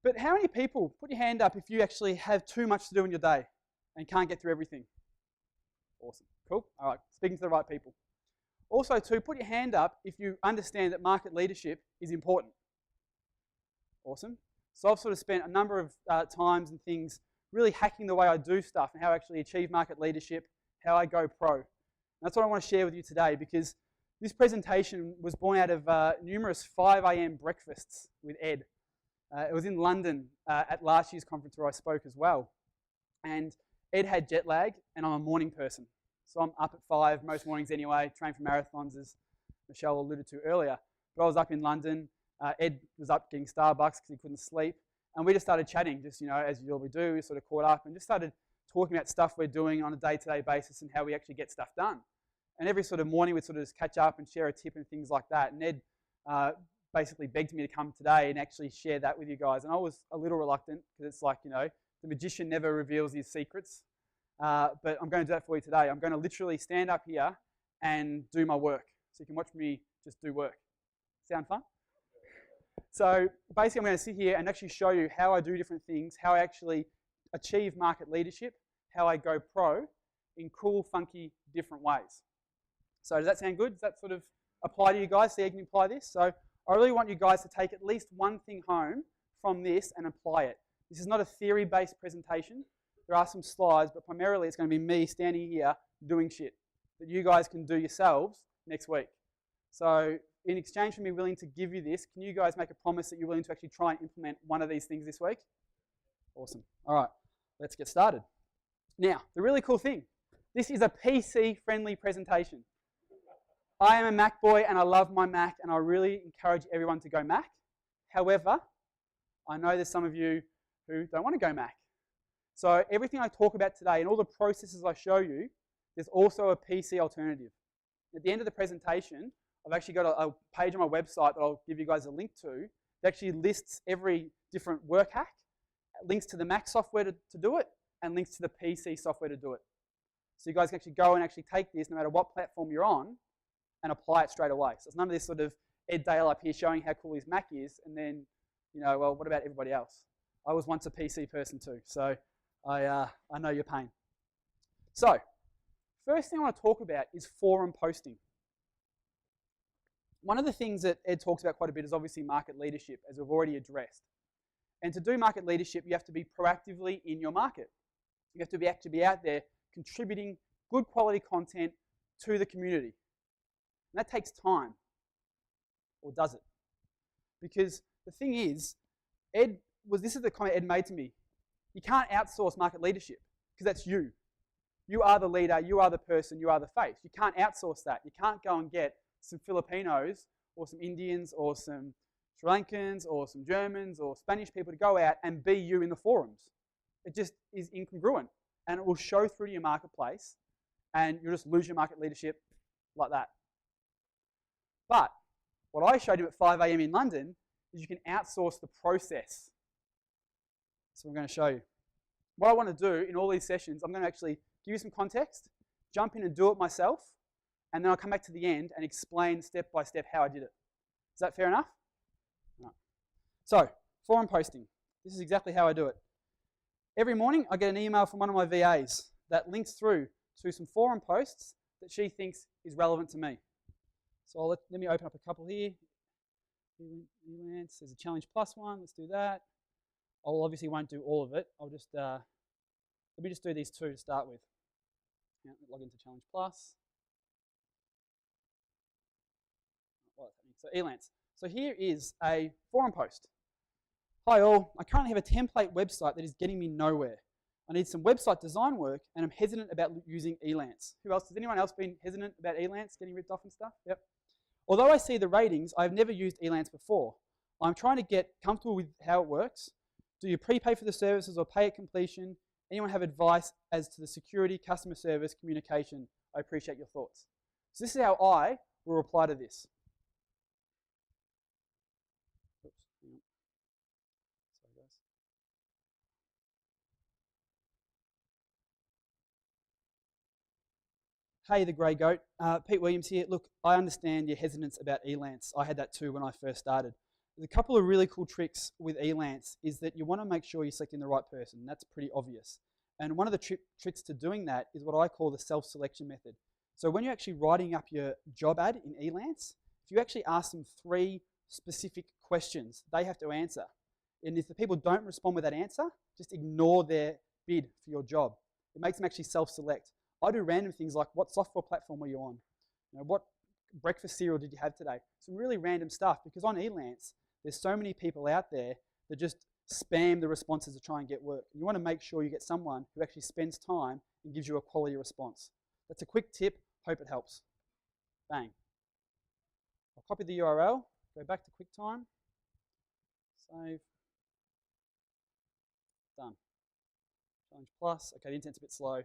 But how many people, put your hand up if you actually have too much to do in your day and can't get through everything? Awesome. Cool. All right. Speaking to the right people. Also, too, put your hand up if you understand that market leadership is important. Awesome. So I've sort of spent a number of times and things really hacking the way I do stuff and how I actually achieve market leadership, how I go pro. And that's what I want to share with you today, because this presentation was born out of numerous 5 a.m. breakfasts with Ed. It was in London at last year's conference where I spoke as well. And Ed had jet lag, and I'm a morning person. So I'm up at 5 most mornings anyway, train for marathons, as Michelle alluded to earlier. But I was up in London. Ed was up getting Starbucks because he couldn't sleep. And we just started chatting, just, as you normally do. We sort of caught up and just started talking about stuff we're doing on a day-to-day basis and how we actually get stuff done. And every sort of morning we'd sort of just catch up and share a tip and things like that. And Ed basically begged me to come today and actually share that with you guys. And I was a little reluctant because it's like, the magician never reveals his secrets. But I'm going to do that for you today. I'm going to literally stand up here and do my work. So you can watch me just do work. Sound fun? So basically I'm going to sit here and actually show you how I do different things, how I actually achieve market leadership, how I go pro in cool, funky, different ways. So does that sound good? Does that sort of apply to you guys? So you can apply this? So I really want you guys to take at least one thing home from this and apply it. This is not a theory-based presentation. There are some slides, but primarily it's going to be me standing here doing shit that you guys can do yourselves next week. So in exchange for me willing to give you this, can you guys make a promise that you're willing to actually try and implement one of these things this week? Awesome. All right, let's get started. Now, the really cool thing, this is a PC-friendly presentation. I am a Mac boy and I love my Mac, and I really encourage everyone to go Mac. However, I know there's some of you who don't want to go Mac. So everything I talk about today and all the processes I show you, there's also a PC alternative. At the end of the presentation, I've actually got a page on my website that I'll give you guys a link to that actually lists every different work hack, links to the Mac software to do it, and links to the PC software to do it. So you guys can actually go and actually take this no matter what platform you're on and apply it straight away. So it's none of this sort of Ed Dale up here showing how cool his Mac is and then, well, what about everybody else? I was once a PC person too, so I know your pain. So, first thing I want to talk about is forum posting. One of the things that Ed talks about quite a bit is obviously market leadership, as we've already addressed. And to do market leadership, you have to be proactively in your market. You have to actually be out there contributing good quality content to the community. And that takes time. Or does it? Because the thing is, this is the comment Ed made to me. You can't outsource market leadership because that's you. You are the leader, you are the person, you are the face. You can't outsource that. You can't go and get some Filipinos or some Indians or some Sri Lankans or some Germans or Spanish people to go out and be you in the forums. It just is incongruent, and it will show through to your marketplace, and you'll just lose your market leadership like that. But what I showed you at 5 a.m. in London is you can outsource the process. So I'm going to show you. What I want to do in all these sessions, I'm going to actually give you some context, jump in and do it myself, and then I'll come back to the end and explain step by step how I did it. Is that fair enough? Right. So, forum posting. This is exactly how I do it. Every morning I get an email from one of my VAs that links through to some forum posts that she thinks is relevant to me. So let me open up a couple here. There's a Challenge Plus one. Let's do that. I obviously won't do all of it. I'll just let me just do these two to start with. Yeah, log into Challenge Plus. So Elance. So here is a forum post. Hi all, I currently have a template website that is getting me nowhere. I need some website design work and I'm hesitant about using Elance. Who else? Has anyone else been hesitant about Elance getting ripped off and stuff? Yep. Although I see the ratings, I've never used Elance before. I'm trying to get comfortable with how it works. Do you prepay for the services or pay at completion? Anyone have advice as to the security, customer service, communication? I appreciate your thoughts. So this is how I will reply to this. Oops, hang on. Sorry guys. Hey, the grey goat. Pete Williams here. Look, I understand your hesitance about Elance. I had that too when I first started. There's a couple of really cool tricks with Elance is that you want to make sure you're selecting the right person. That's pretty obvious. And one of the tricks to doing that is what I call the self-selection method. So when you're actually writing up your job ad in Elance, if you actually ask them 3 specific questions they have to answer, and if the people don't respond with that answer, just ignore their bid for your job. It makes them actually self-select. I do random things like, what software platform were you on? What breakfast cereal did you have today? Some really random stuff, because on Elance, there's so many people out there that just spam the responses to try and get work. You want to make sure you get someone who actually spends time and gives you a quality response. That's a quick tip. Hope it helps. Bang. I'll copy the URL, go back to QuickTime, save, done. Challenge plus. Okay, the internet's a bit slow.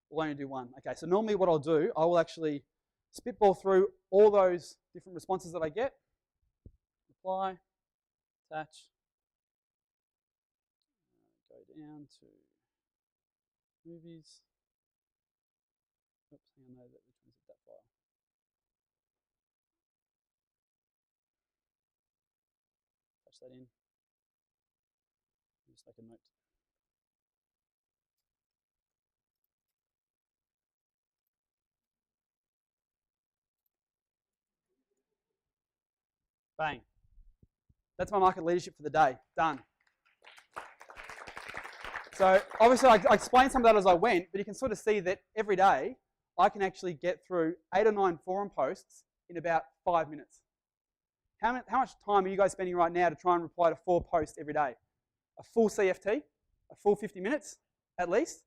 We'll only do one. Okay, so normally what I'll do, I will actually spitball through all those different responses that I get. Apply, attach, go down to movies. Oops, hang on, no, which one is that file? Touch that in. Just make a note. Bang. That's my market leadership for the day. Done. So obviously I explained some of that as I went, but you can sort of see that every day I can actually get through 8 or 9 forum posts in about 5 minutes. How much time are you guys spending right now to try and reply to 4 posts every day? A full CFT? A full 50 minutes at least?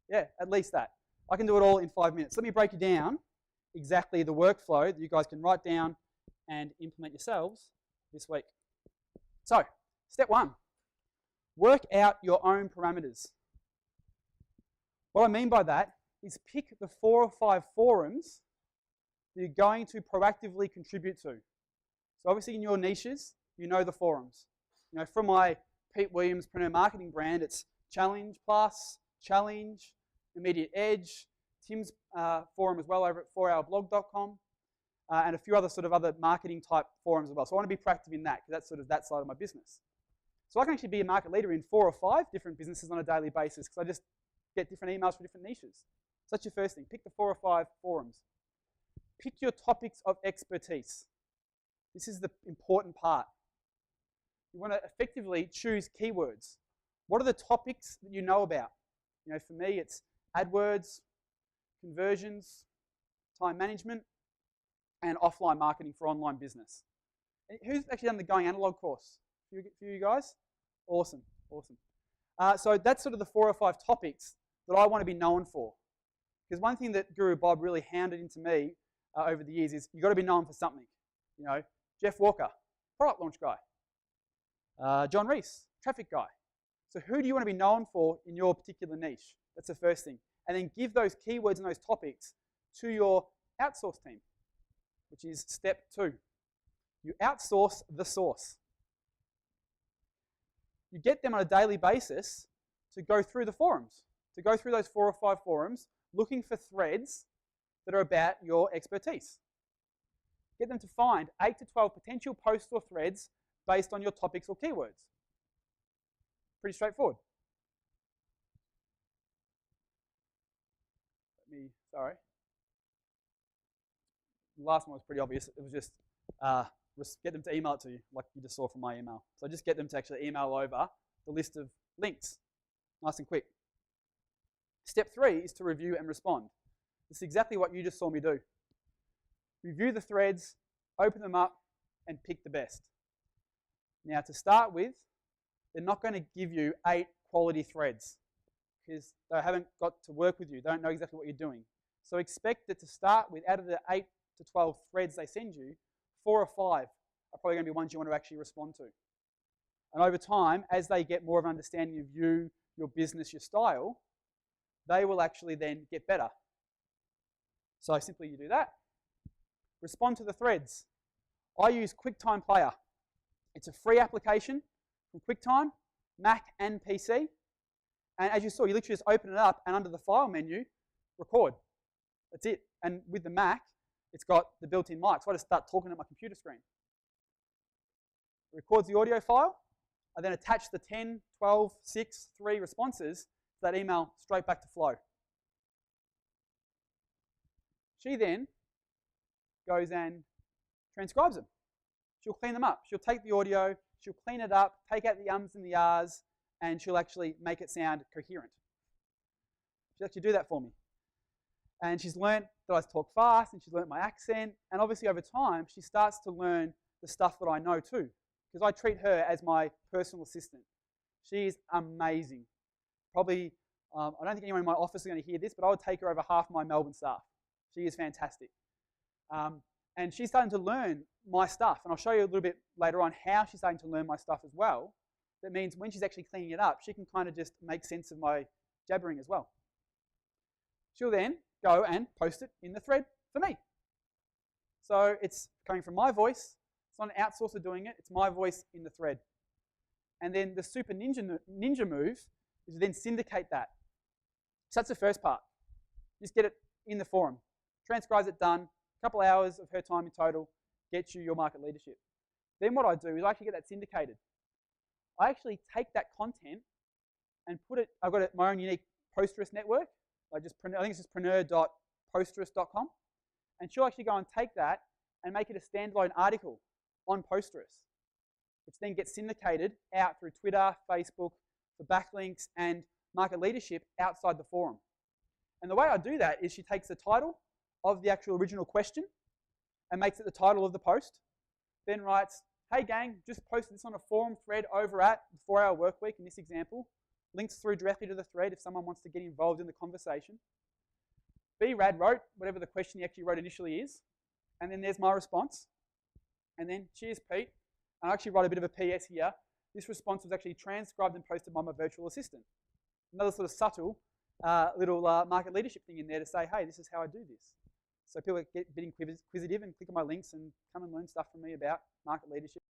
Yeah, at least that. I can do it all in 5 minutes. Let me break you down exactly the workflow that you guys can write down and implement yourselves this week. So, step 1, work out your own parameters. What I mean by that is pick the 4 or 5 forums that you're going to proactively contribute to. So obviously in your niches, you know the forums. From my Pete Williams Preneur Marketing brand, it's Challenge Plus, Challenge, Immediate Edge, Tim's forum as well over at 4hourblog.com, and a few other sort of other marketing type forums as well. So I want to be proactive in that, because that's sort of that side of my business. So I can actually be a market leader in 4 or 5 different businesses on a daily basis, because I just get different emails for different niches. So that's your first thing. Pick the 4 or 5 forums. Pick your topics of expertise. This is the important part. You want to effectively choose keywords. What are the topics that you know about? For me, it's AdWords, conversions, time management, and offline marketing for online business. Who's actually done the Going Analog course? For you guys? Awesome, awesome. So that's sort of the 4 or 5 topics that I want to be known for. Because one thing that Guru Bob really hounded into me over the years is you've got to be known for something. Jeff Walker, product launch guy. John Reese, traffic guy. So who do you want to be known for in your particular niche? That's the first thing. And then give those keywords and those topics to your outsource team, which is step 2. You outsource the source. You get them on a daily basis to go through the forums, to go through those 4 or 5 forums, looking for threads that are about your expertise. Get them to find 8 to 12 potential posts or threads based on your topics or keywords. Pretty straightforward. Sorry. The last one was pretty obvious. It was just get them to email it to you, like you just saw from my email. So just get them to actually email over the list of links. Nice and quick. Step 3 is to review and respond. This is exactly what you just saw me do. Review the threads, open them up, and pick the best. Now, to start with, they're not going to give you 8 quality threads because they haven't got to work with you. They don't know exactly what you're doing. So expect that to start with, out of the 8 to 12 threads they send you, 4 or 5 are probably going to be ones you want to actually respond to. And over time, as they get more of an understanding of you, your business, your style, they will actually then get better. So simply you do that. Respond to the threads. I use QuickTime Player. It's a free application from QuickTime, Mac and PC. And as you saw, you literally just open it up and under the file menu, record. That's it. And with the Mac, it's got the built-in mic. So I just start talking at my computer screen. records the audio file. I then attach the 10, 12, 6, 3 responses to that email straight back to Flow. She then goes and transcribes them. She'll clean them up. She'll take the audio, she'll clean it up, take out the ums and the ahs, and she'll actually make it sound coherent. She'll actually do that for me. And she's learned that I talk fast, and she's learned my accent, and obviously over time, she starts to learn the stuff that I know too, because I treat her as my personal assistant. She is amazing. Probably, I don't think anyone in my office is going to hear this, but I would take her over half my Melbourne staff. She is fantastic. And she's starting to learn my stuff, and I'll show you a little bit later on how she's starting to learn my stuff as well. That means when she's actually cleaning it up, she can kind of just make sense of my jabbering as well. She'll then go and post it in the thread for me. So it's coming from my voice. It's not an outsourcer doing it. It's my voice in the thread. And then the super ninja move is to then syndicate that. So that's the first part. Just get it in the forum. Transcribes it done. A couple hours of her time in total gets you your market leadership. Then what I do is I actually get that syndicated. I actually take that content and put it, I've got my own unique Posterous network. I think it's just preneur.posterous.com. And she'll actually go and take that and make it a standalone article on Posterous, which then gets syndicated out through Twitter, Facebook, for backlinks and market leadership outside the forum. And the way I do that is she takes the title of the actual original question and makes it the title of the post, then writes, hey gang, just posted this on a forum thread over at the 4-Hour Workweek in this example. Links through directly to the thread if someone wants to get involved in the conversation. BRAD wrote whatever the question he actually wrote initially is, and then there's my response. And then, cheers Pete. And I actually write a bit of a PS here. This response was actually transcribed and posted by my virtual assistant. Another sort of subtle little market leadership thing in there to say, hey, this is how I do this. So people get a bit inquisitive and click on my links and come and learn stuff from me about market leadership.